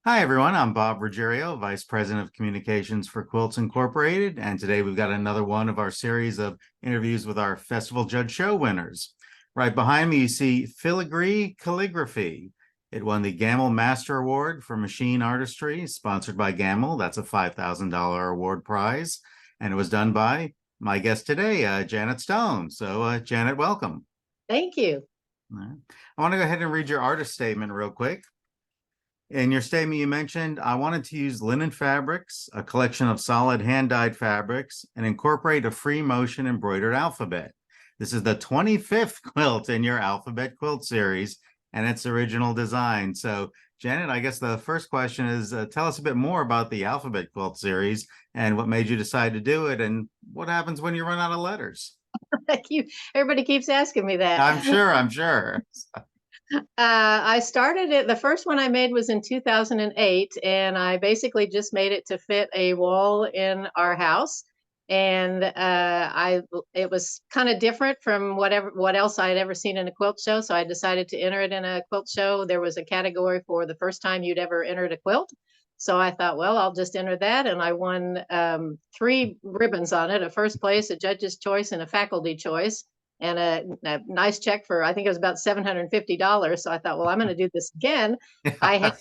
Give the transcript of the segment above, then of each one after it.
Hi, everyone. I'm Bob Ruggiero, Vice President of Communications for Quilts Incorporated. And today we've got another one of our series of interviews with our Festival Judged Show winners. Right behind me, you see Filigree Calligraphy. It won the Gammill Master Award for Machine Artistry, sponsored by Gammill. That's a $5,000 award prize. And it was done by my guest today, Janet Stone. So, Janet, welcome. Thank you. All right. I want to go ahead and read your artist statement real quick. In your statement, you mentioned, I wanted to use linen fabrics, a collection of solid hand-dyed fabrics, and incorporate a free motion embroidered alphabet. This is the 25th quilt in your alphabet quilt series and its original design. So, Janet, I guess the first question is, tell us a bit more about the alphabet quilt series and what made you decide to do it, and what happens when you run out of letters? Thank you. Everybody keeps asking me that. I'm sure. I started it. The first one I made was in 2008, and I basically just made it to fit a wall in our house. And it was kind of different from what else I had ever seen in a quilt show. So I decided to enter it in a quilt show. There was a category for the first time you'd ever entered a quilt. So I thought, well, I'll just enter that. And I won 3 ribbons on it: a first place, a judge's choice, and a faculty choice, and a nice check for, I think it was about $750. So I thought, well, I'm going to do this again. I had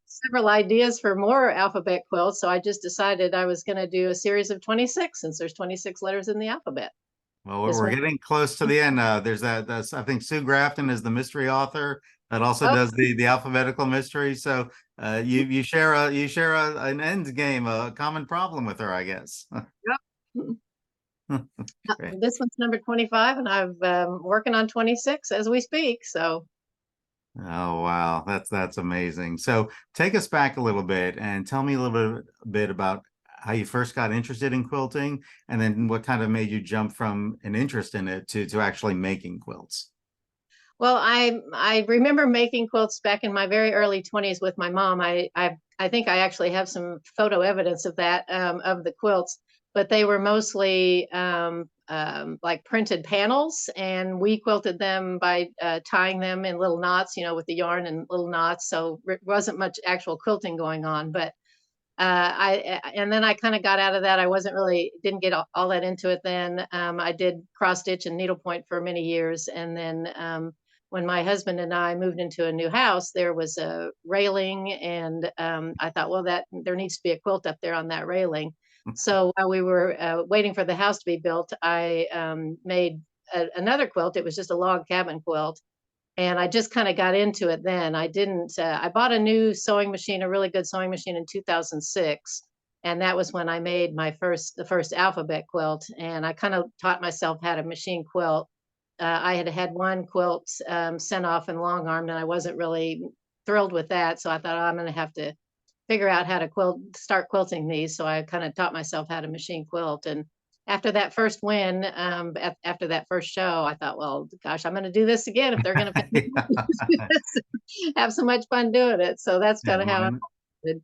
several ideas for more alphabet quilts, so I just decided I was going to do a series of 26, since there's 26 letters in the alphabet. Well, This we're one. getting close to the end. There's that's I think Sue Grafton is the mystery author that also Oh, does the alphabetical mystery. So you share an end game, a common problem with her, I guess. yep. Great. This one's number 25, and I'm working on 26 as we speak. So Oh wow, that's amazing. So take us back a little bit and tell me a little bit about how you first got interested in quilting, and then what kind of made you jump from an interest in it to actually making quilts. well, I remember making quilts back in my very early 20s with my mom. I think I actually have some photo evidence of that, of the quilts, but they were mostly like printed panels, and we quilted them by tying them in little knots, with the yarn and little knots. So it wasn't much actual quilting going on, but and then I kind of got out of that. I didn't get all that into it then. I did cross stitch and needlepoint for many years, and then when my husband and I moved into a new house, there was a railing, and I thought, well, that there needs to be a quilt up there on that railing. So while we were waiting for the house to be built, I made another quilt. It was just a log cabin quilt, and I just kind of got into it then. I didn't. I bought a new sewing machine, a really good sewing machine, in 2006, and that was when I made the first alphabet quilt. And I kind of taught myself how to machine quilt. I had had one quilt sent off in long armed, and I wasn't really thrilled with that. So I thought, oh, I'm going to have to figure out how to start quilting these. So I kind of taught myself how to machine quilt. And after that first win, after that first show, I thought, well, gosh, I'm going to do this again if they're going to pay me Yeah. have so much fun doing it. So that's Yeah, kind of how I did.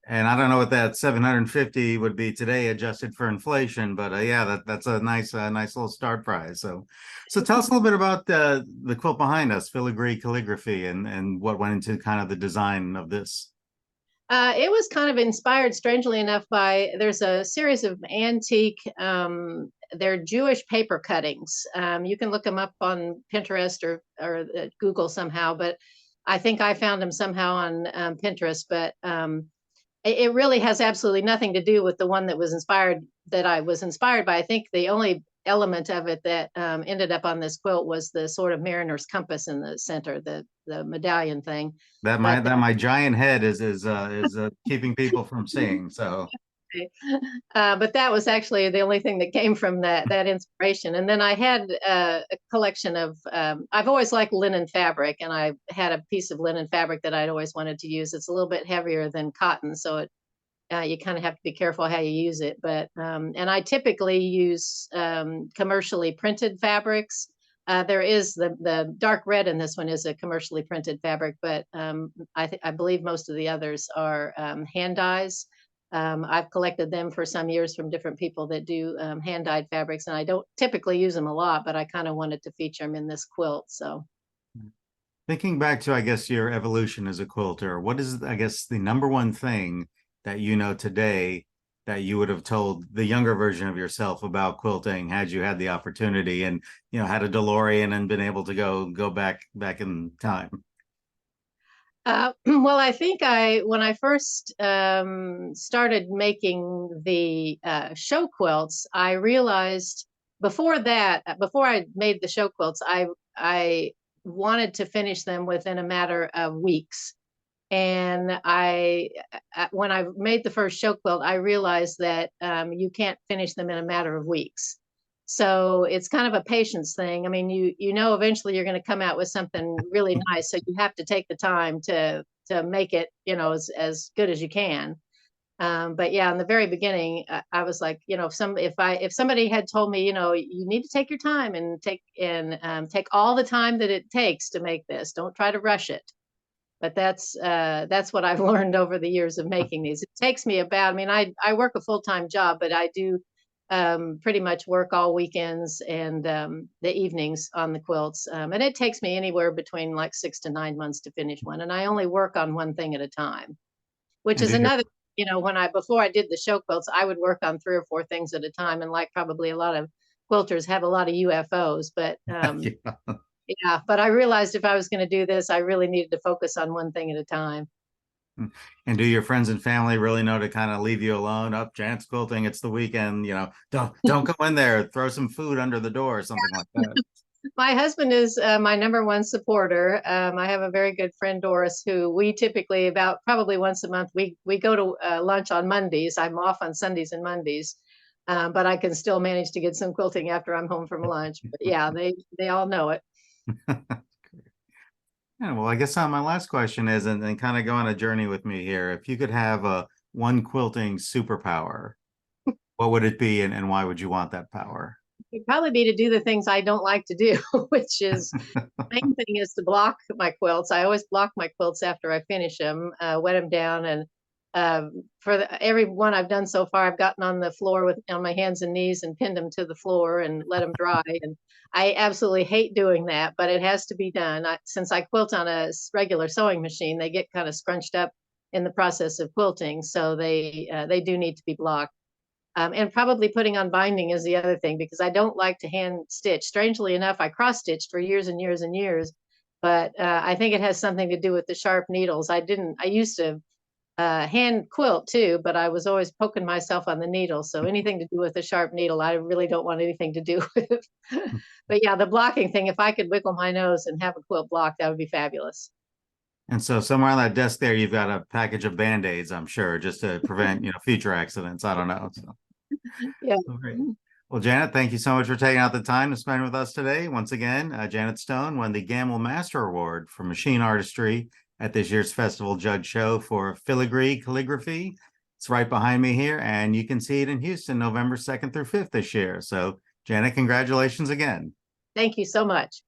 and I don't know what that 750 would be today adjusted for inflation, but yeah, that's a nice little start prize. So tell us a little bit about the quilt behind us, Filigree Calligraphy, and what went into kind of the design of this. It was kind of inspired, strangely enough, by there's a series of antique, they're Jewish paper cuttings. You can look them up on Pinterest or Google somehow, but I think I found them somehow on Pinterest. But it really has absolutely nothing to do with the one that I was inspired by. I think the only element of it that ended up on this quilt was the sort of mariner's compass in the center, the medallion thing. But My giant head is keeping people from seeing. So but that was actually the only thing that came from that inspiration. And then I had a collection of I've always liked linen fabric, and I had a piece of linen fabric that I'd always wanted to use. It's a little bit heavier than cotton, so you kind of have to be careful how you use it. But and I typically use commercially printed fabrics. There is the dark red in this one is a commercially printed fabric, but I believe most of the others are hand dyes. I've collected them for some years from different people that do hand dyed fabrics, and I don't typically use them a lot, but I kind of wanted to feature them in this quilt. So Thinking back to, I guess, your evolution as a quilter, what is, I guess, the number one thing that you know today that you would have told the younger version of yourself about quilting had you had the opportunity and, had a DeLorean and been able to go back in time? Well, I think when I first started making the show quilts, I realized before I made the show quilts, I wanted to finish them within a matter of weeks. And when I made the first show quilt, I realized that you can't finish them in a matter of weeks. So it's kind of a patience thing. I mean, you know, eventually you're going to come out with something really nice. So you have to take the time to make it, as good as you can. But yeah, in the very beginning, I was like, if somebody had told me, you need to take your time and take all the time that it takes to make this. Don't try to rush it. But that's what I've learned over the years of making these. It takes me about, I mean, I work a full-time job, but I do pretty much work all weekends and the evenings on the quilts. And it takes me anywhere between like 6 to 9 months to finish one. And I only work on one thing at a time, which And is did your another, before I did the show quilts, I would work on 3 or 4 things at a time. And like probably a lot of quilters have a lot of UFOs, but yeah. yeah, but I realized if I was going to do this, I really needed to focus on one thing at a time. And do your friends and family really know to kind of leave you alone? Up, Janet's quilting, it's the weekend, don't go in there, throw some food under the door or something like that. My husband is my number one supporter. I have a very good friend, Doris, who we typically about probably once a month, we go to lunch on Mondays. I'm off on Sundays and Mondays, but I can still manage to get some quilting after I'm home from lunch. But yeah, they all know it. Yeah, well, I guess my last question is, and kind of go on a journey with me here. If you could have a one quilting superpower, what would it be, and why would you want that power? It'd probably be to do the things I don't like to do, which is main thing is to block my quilts. I always block my quilts after I finish them, wet them down, and every one I've done so far, I've gotten on the floor on my hands and knees and pinned them to the floor and let them dry. And I absolutely hate doing that, but it has to be done. Since I quilt on a regular sewing machine, they get kind of scrunched up in the process of quilting, so they do need to be blocked. And probably putting on binding is the other thing because I don't like to hand stitch. Strangely enough, I cross stitched for years and years and years, but I think it has something to do with the sharp needles. I used to hand quilt too, but I was always poking myself on the needle. So anything to do with a sharp needle, I really don't want anything to do with. But yeah, the blocking thing, if I could wiggle my nose and have a quilt blocked, that would be fabulous. And so somewhere on that desk there, you've got a package of Band-Aids, I'm sure, just to prevent, future accidents. I don't know. So, Yeah. well, great. Well, Janet, thank you so much for taking out the time to spend with us today. Once again, Janet Stone won the Gammill Master Award for Machine Artistry at this year's Festival Judged Show for Filigree Calligraphy. It's right behind me here, and you can see it in Houston, November 2nd through 5th this year. So, Janet, congratulations again. Thank you so much.